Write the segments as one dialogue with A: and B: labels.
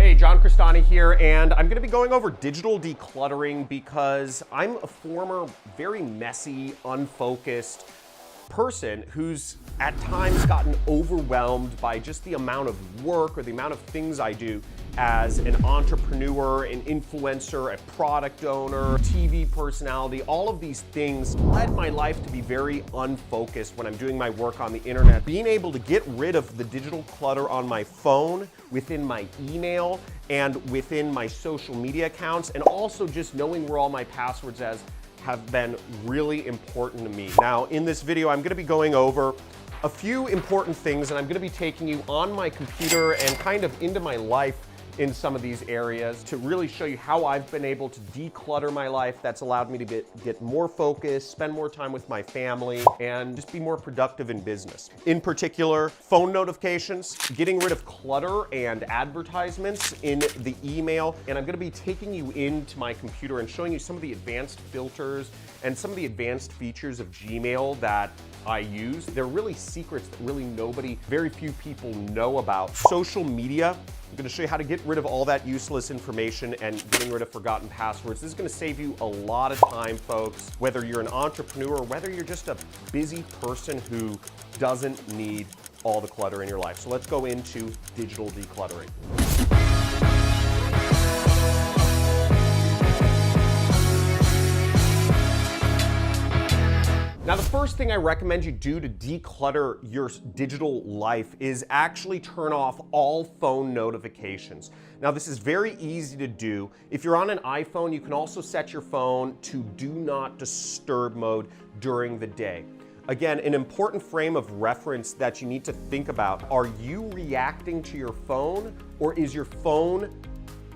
A: Hey, John Cristani here, and I'm gonna be going over digital decluttering because I'm a former, very messy, unfocused person who's at times gotten overwhelmed by just the amount of work or the amount of things I do as an entrepreneur, an influencer, a product owner, TV personality. All of these things led my life to be very unfocused when I'm doing my work on the internet. Being able to get rid of the digital clutter on my phone, within my email, and within my social media accounts, and also just knowing where all my passwords have been really important to me. Now, in this video, I'm gonna be going over a few important things, and I'm gonna be taking you on my computer and kind of into my life in some of these areas to really show you how I've been able to declutter my life. That's allowed me to get more focused, spend more time with my family, and just be more productive in business. In particular, phone notifications, getting rid of clutter and advertisements in the email. And I'm gonna be taking you into my computer and showing you some of the advanced filters and some of the advanced features of Gmail that I use. They're really secrets that really very few people know about. Social media, I'm gonna show you how to get rid of all that useless information and getting rid of forgotten passwords. This is gonna save you a lot of time, folks, whether you're an entrepreneur or whether you're just a busy person who doesn't need all the clutter in your life. So let's go into digital decluttering. Now, the first thing I recommend you do to declutter your digital life is actually turn off all phone notifications. Now, this is very easy to do. If you're on an iPhone, you can also set your phone to do not disturb mode during the day. Again, an important frame of reference that you need to think about: are you reacting to your phone, or is your phone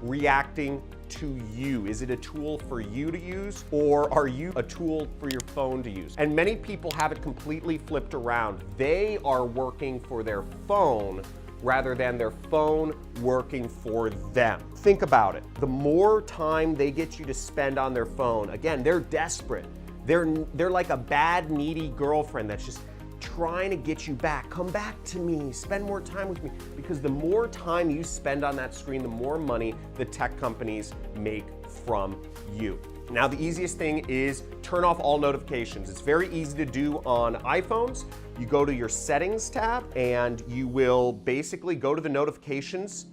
A: reacting to you? Is it a tool for you to use, or are you a tool for your phone to use? And many people have it completely flipped around. They are working for their phone rather than their phone working for them. Think about it. The more time they get you to spend on their phone, again, they're desperate. They're like a bad, needy girlfriend that's just trying to get you back. Come back to me, spend more time with me. Because the more time you spend on that screen, the more money the tech companies make from you. Now, the easiest thing is turn off all notifications. It's very easy to do on iPhones. You go to your settings tab and you will basically go to the notifications,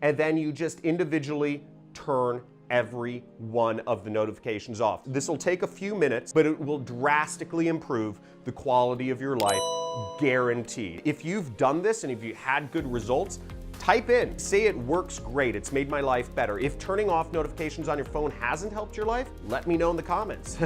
A: and then you just individually turn every one of the notifications off. This will take a few minutes, but it will drastically improve the quality of your life, guaranteed. If you've done this and if you had good results, type in, say it works great, it's made my life better. If turning off notifications on your phone hasn't helped your life, let me know in the comments.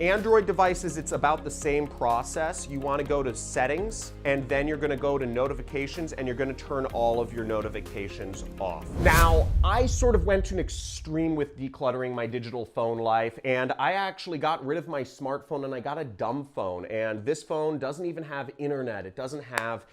A: Android devices, it's about the same process. You want to go to settings, and then you're going to go to notifications, and you're going to turn all of your notifications off. Now, I sort of went to an extreme with decluttering my digital phone life, and I actually got rid of my smartphone and I got a dumb phone. And this phone doesn't even have internet. It doesn't have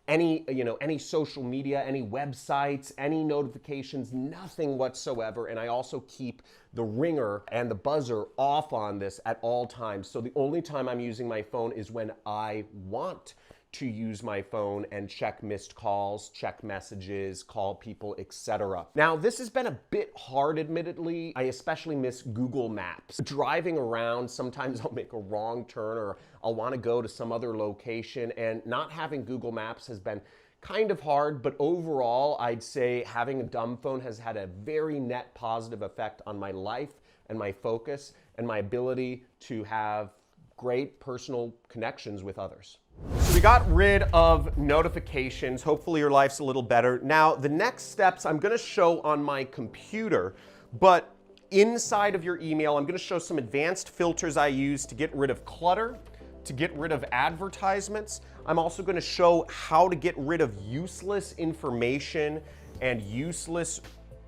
A: any social media, any websites, any notifications, nothing whatsoever. And I also keep the ringer and the buzzer off on this at all times. So the only time I'm using my phone is when I want to use my phone and check missed calls, check messages, call people, etc. Now, this has been a bit hard, admittedly. I especially miss Google Maps. Driving around, sometimes I'll make a wrong turn or I'll want to go to some other location, and not having Google Maps has been kind of hard, but overall, I'd say having a dumb phone has had a very net positive effect on my life and my focus and my ability to have great personal connections with others. So we got rid of notifications. Hopefully your life's a little better. Now, the next steps I'm gonna show on my computer, but inside of your email, I'm gonna show some advanced filters I use to get rid of clutter, to get rid of advertisements. I'm also gonna show how to get rid of useless information and useless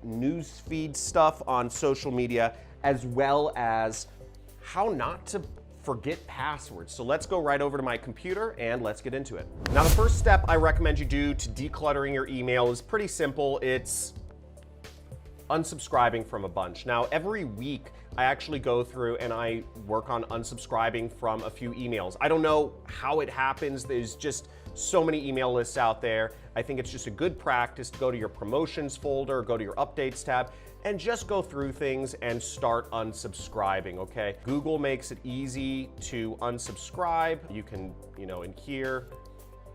A: newsfeed stuff on social media, as well as how not to forget passwords. So let's go right over to my computer and let's get into it. Now, the first step I recommend you do to decluttering your email is pretty simple. It's unsubscribing from a bunch. Now, every week I actually go through and I work on unsubscribing from a few emails. I don't know how it happens. There's just so many email lists out there. I think it's just a good practice to go to your promotions folder, go to your updates tab, and just go through things and start unsubscribing, okay? Google makes it easy to unsubscribe. You can, in here,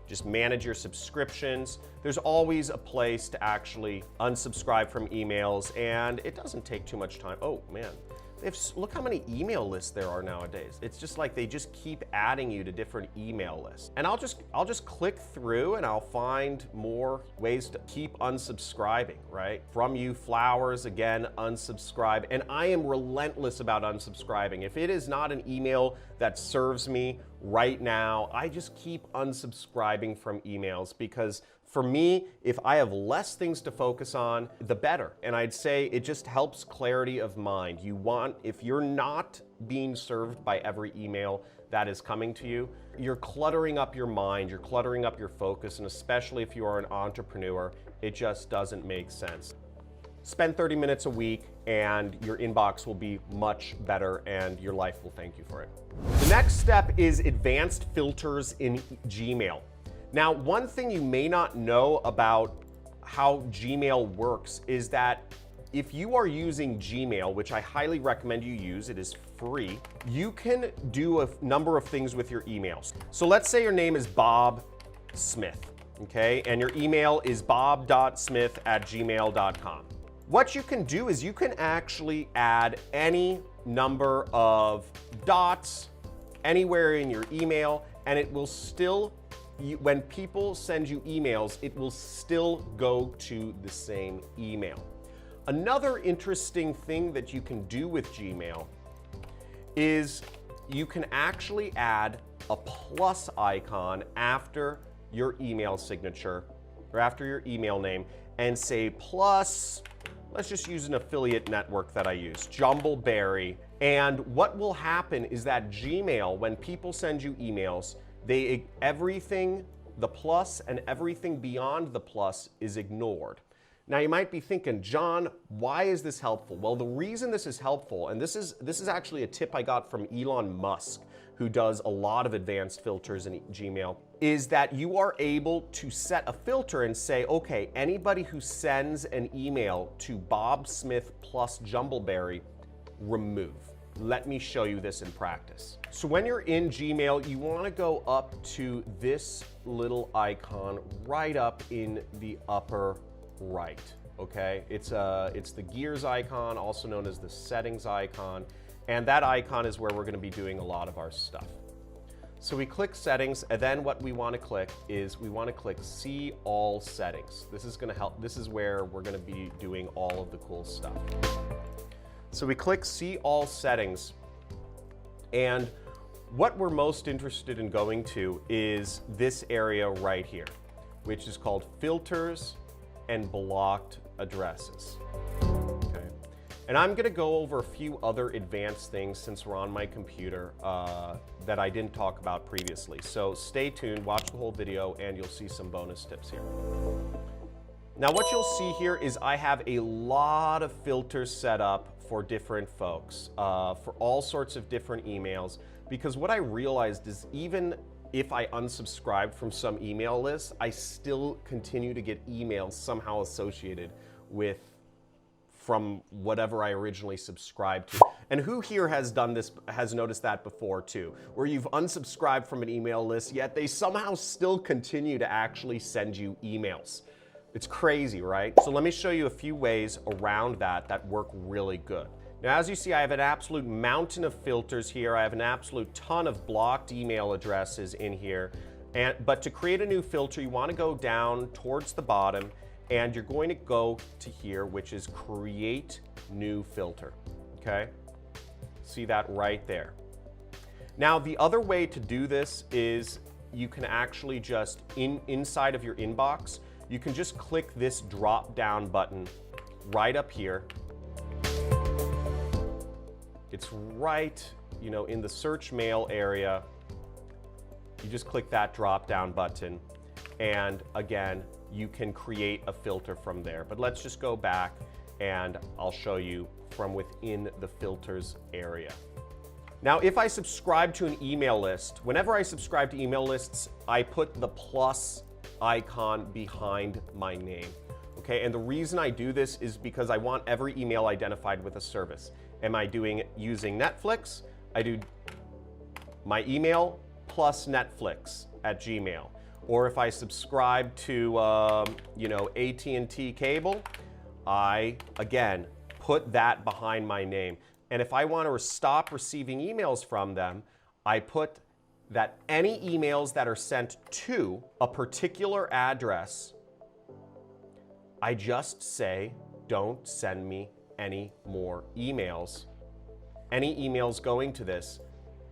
A: just manage your subscriptions. There's always a place to actually unsubscribe from emails, and it doesn't take too much time. Oh man, look how many email lists there are nowadays. It's just like they just keep adding you to different email lists. And I'll just click through and I'll find more ways to keep unsubscribing, right? From You Flowers, again, unsubscribe. And I am relentless about unsubscribing. If it is not an email that serves me right now, I just keep unsubscribing from emails, because for me, if I have less things to focus on, the better. And I'd say it just helps clarity of mind. If you're not being served by every email that is coming to you, you're cluttering up your mind, you're cluttering up your focus, and especially if you are an entrepreneur, it just doesn't make sense. Spend 30 minutes a week and your inbox will be much better and your life will thank you for it. The next step is advanced filters in Gmail. Now, one thing you may not know about how Gmail works is that if you are using Gmail, which I highly recommend you use, it is free, you can do a number of things with your emails. So let's say your name is Bob Smith, okay? And your email is bob.smith@gmail.com. What you can do is you can actually add any number of dots anywhere in your email, and it will still, when people send you emails, it will still go to the same email. Another interesting thing that you can do with Gmail is you can actually add a plus icon after your email signature or after your email name and say plus, let's just use an affiliate network that I use, Jumbleberry. And what will happen is that Gmail, when people send you emails, everything, the plus and everything beyond the plus is ignored. Now you might be thinking, John, why is this helpful? Well, the reason this is helpful, and this is actually a tip I got from Elon Musk, who does a lot of advanced filters in Gmail, is that you are able to set a filter and say, okay, anybody who sends an email to Bob Smith plus Jumbleberry, remove. Let me show you this in practice. So when you're in Gmail, you want to go up to this little icon right up in the upper right, okay? It's the gears icon, also known as the settings icon, and that icon is where we're going to be doing a lot of our stuff. So we click settings, and then what we want to click is we want to click see all settings. This is going to help. This is where we're going to be doing all of the cool stuff. So we click see all settings, and what we're most interested in going to is this area right here, which is called filters and blocked addresses. Okay. And I'm gonna go over a few other advanced things since we're on my computer that I didn't talk about previously. So stay tuned, watch the whole video, and you'll see some bonus tips here. Now what you'll see here is I have a lot of filters set up for different folks, for all sorts of different emails, because what I realized is even if I unsubscribed from some email lists, I still continue to get emails somehow associated from whatever I originally subscribed to. And who here has done this, has noticed that before too, where you've unsubscribed from an email list, yet they somehow still continue to actually send you emails. It's crazy, right? So let me show you a few ways around that work really good. Now, as you see, I have an absolute mountain of filters here. I have an absolute ton of blocked email addresses in here. But to create a new filter, you want to go down towards the bottom, and you're going to go to here, which is create new filter, okay? See that right there. Now, the other way to do this is you can actually just, inside of your inbox, you can just click this drop down button right up here. It's right, in the search mail area. You just click that drop down button, and again, you can create a filter from there. But let's just go back and I'll show you from within the filters area. Now, if I subscribe to an email list, whenever I subscribe to email lists, I put the plus icon behind my name. Okay, and the reason I do this is because I want every email identified with a service. Am I using Netflix? I do my email plus Netflix at Gmail. Or if I subscribe to AT&T cable, I again put that behind my name. And if I want to stop receiving emails from them, I put that any emails that are sent to a particular address, I just say, don't send me any more emails. Any emails going to this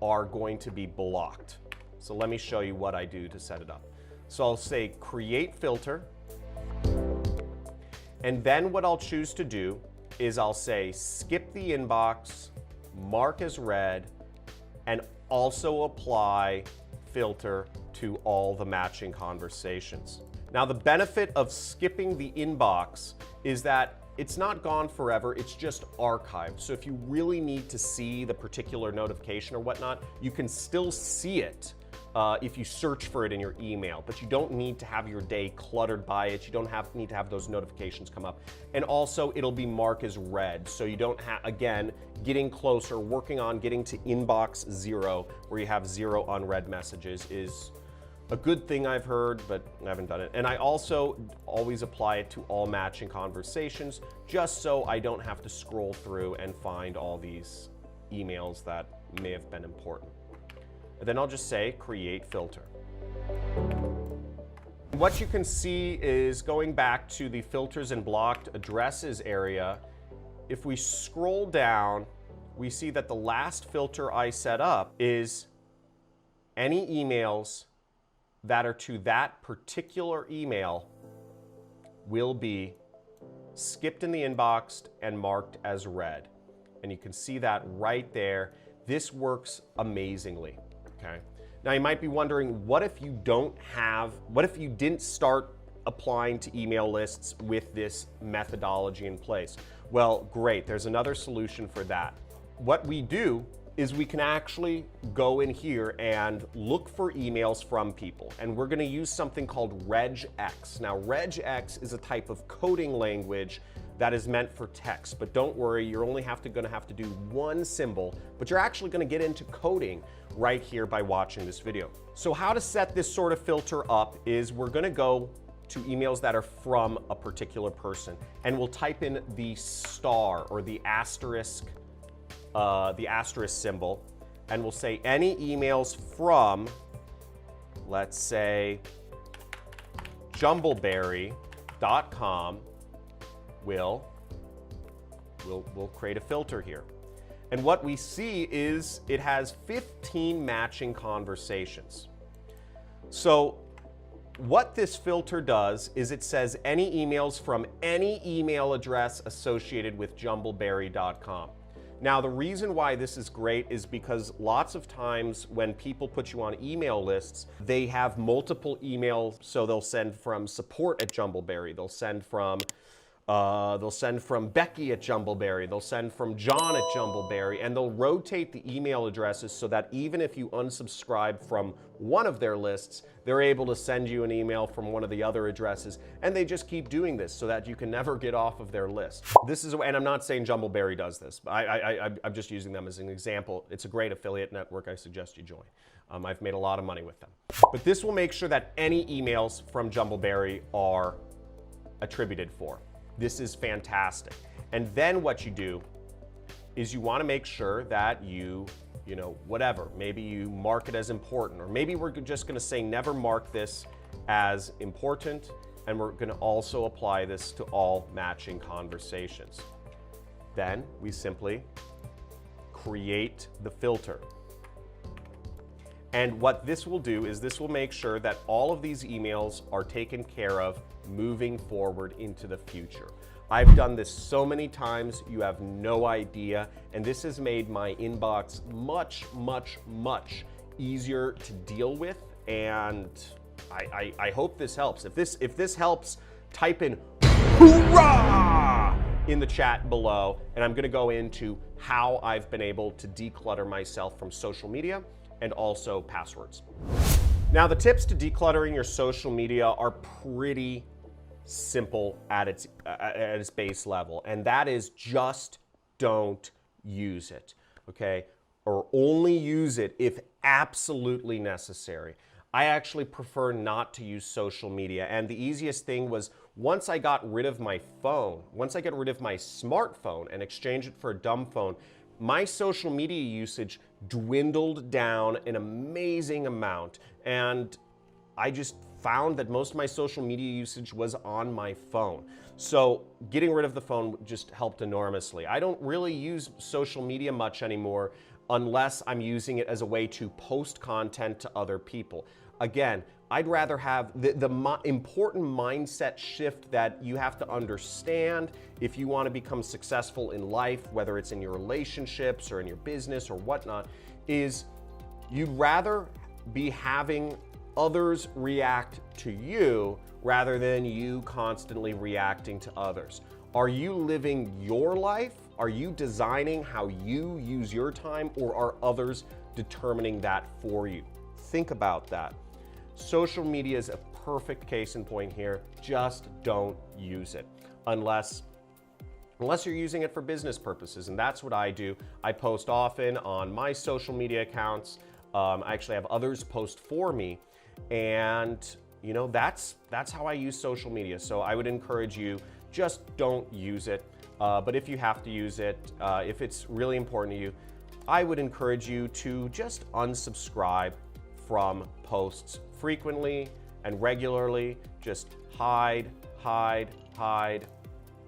A: are going to be blocked. So let me show you what I do to set it up. So I'll say create filter. And then what I'll choose to do is I'll say skip the inbox, mark as read, and also apply filter to all the matching conversations. Now, the benefit of skipping the inbox is that it's not gone forever, it's just archived. So if you really need to see the particular notification or whatnot, you can still see it if you search for it in your email, but you don't need to have your day cluttered by it. You don't need to have those notifications come up. And also it'll be marked as read. So you don't have, again, getting closer, working on getting to inbox 0, where you have 0 unread messages is a good thing I've heard, but I haven't done it. And I also always apply it to all matching conversations, just so I don't have to scroll through and find all these emails that may have been important. And then I'll just say create filter. What you can see is going back to the filters and blocked addresses area. If we scroll down, we see that the last filter I set up is any emails that are to that particular email will be skipped in the inbox and marked as read. And you can see that right there. This works amazingly, okay? Now you might be wondering, what if you didn't start applying to email lists with this methodology in place? Well, great, there's another solution for that. What we do is we can actually go in here and look for emails from people. And we're gonna use something called regex. Now, regex is a type of coding language that is meant for text, but don't worry, you're only gonna have to do one symbol, but you're actually gonna get into coding right here by watching this video. So how to set this sort of filter up is we're gonna go to emails that are from a particular person, and we'll type in the star or the asterisk symbol, and we'll say any emails from, let's say, jumbleberry.com. We'll create a filter here. And what we see is it has 15 matching conversations. So what this filter does is it says any emails from any email address associated with jumbleberry.com. Now, the reason why this is great is because lots of times when people put you on email lists, they have multiple emails. So they'll send from support@Jumbleberry, they'll send from Becky at Jumbleberry, they'll send from John at Jumbleberry, and they'll rotate the email addresses so that even if you unsubscribe from one of their lists, they're able to send you an email from one of the other addresses, and they just keep doing this so that you can never get off of their list. This is, and I'm not saying Jumbleberry does this, I'm just using them as an example. It's a great affiliate network. I suggest you join. I've made a lot of money with them. But this will make sure that any emails from Jumbleberry are attributed for. This is fantastic. And then what you do is you want to make sure that whatever, maybe you mark it as important, or maybe we're just going to say never mark this as important, and we're going to also apply this to all matching conversations. Then we simply create the filter. And what this will do is this will make sure that all of these emails are taken care of moving forward into the future. I've done this so many times, you have no idea, and this has made my inbox much, much, much easier to deal with, and I hope this helps. If this helps, type in hoorah in the chat below, and I'm going to go into how I've been able to declutter myself from social media and also passwords. Now, the tips to decluttering your social media are pretty simple at its base level, and that is just don't use it, okay? Or only use it if absolutely necessary. I actually prefer not to use social media, and the easiest thing was once I got rid of my phone, once I got rid of my smartphone and exchanged it for a dumb phone, my social media usage dwindled down an amazing amount, and I just found that most of my social media usage was on my phone. So getting rid of the phone just helped enormously. I don't really use social media much anymore unless I'm using it as a way to post content to other people. Again, I'd rather have the important mindset shift that you have to understand if you want to become successful in life, whether it's in your relationships or in your business or whatnot, is you'd rather be having others react to you rather than you constantly reacting to others. Are you living your life? Are you designing how you use your time, or are others determining that for you? Think about that. Social media is a perfect case in point here. Just don't use it unless you're using it for business purposes, and that's what I do. I post often on my social media accounts. I actually have others post for me, and you know, that's how I use social media. So I would encourage you, just don't use it. But if you have to use it, if it's really important to you, I would encourage you to just unsubscribe from posts frequently and regularly. Just hide.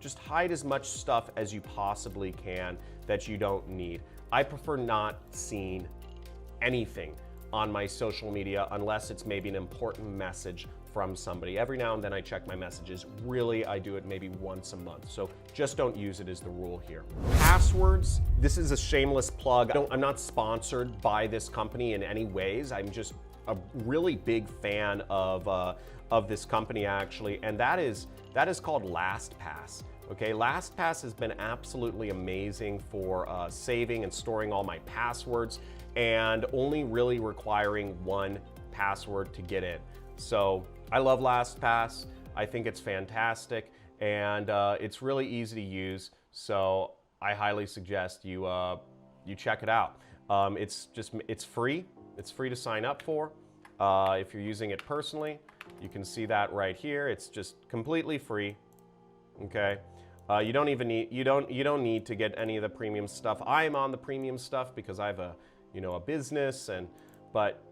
A: Just hide as much stuff as you possibly can that you don't need. I prefer not seeing anything on my social media unless it's maybe an important message from somebody. Every now and then I check my messages. Really, I do it maybe once a month. So just don't use it is the rule here. Passwords, this is a shameless plug. I'm not sponsored by this company in any ways. I'm just a really big fan of this company actually, and that is called LastPass. Okay, LastPass has been absolutely amazing for saving and storing all my passwords, and only really requiring one password to get in. So I love LastPass. I think it's fantastic, and it's really easy to use. So I highly suggest you check it out. It's free. It's free to sign up for. If you're using it personally, you can see that right here. It's just completely free. Okay. You don't even need you don't need to get any of the premium stuff. I am on the premium stuff because I have a business, but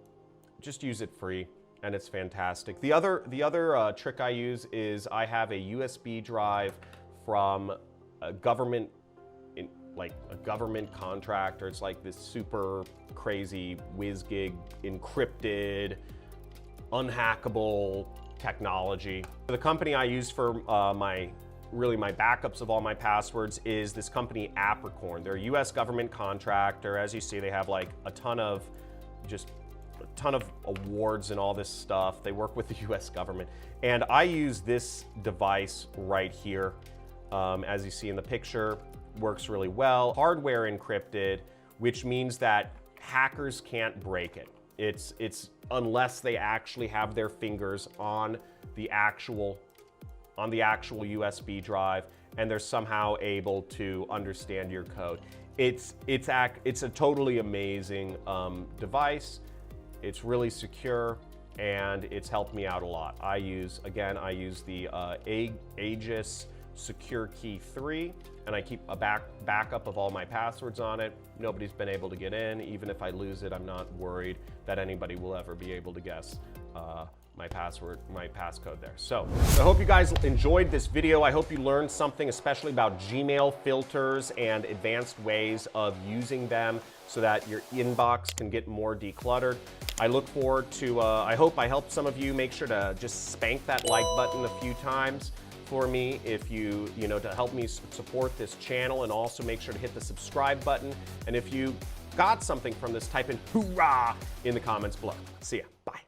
A: just use it free, and it's fantastic. The other trick I use is I have a USB drive from a government contractor. It's like this super crazy WizGig encrypted, unhackable technology. The company I use for my backups of all my passwords is this company Apricorn. They're a US government contractor. As you see, they have like a ton of awards and all this stuff. They work with the US government. And I use this device right here. As you see in the picture, works really well. Hardware encrypted, which means that hackers can't break it. It's unless they actually have their fingers on the actual USB drive and they're somehow able to understand your code. It's a totally amazing device. It's really secure, and it's helped me out a lot. I use the Aegis Secure Key 3, and I keep a backup of all my passwords on it. Nobody's been able to get in. Even if I lose it, I'm not worried that anybody will ever be able to guess my passcode there. So I hope you guys enjoyed this video. I hope you learned something, especially about Gmail filters and advanced ways of using them so that your inbox can get more decluttered. I look forward to, I hope I helped some of you. Make sure to just spank that like button a few times for me if you to help me support this channel, and also make sure to hit the subscribe button. And if you got something from this, type in hoorah in the comments below. See ya. Bye.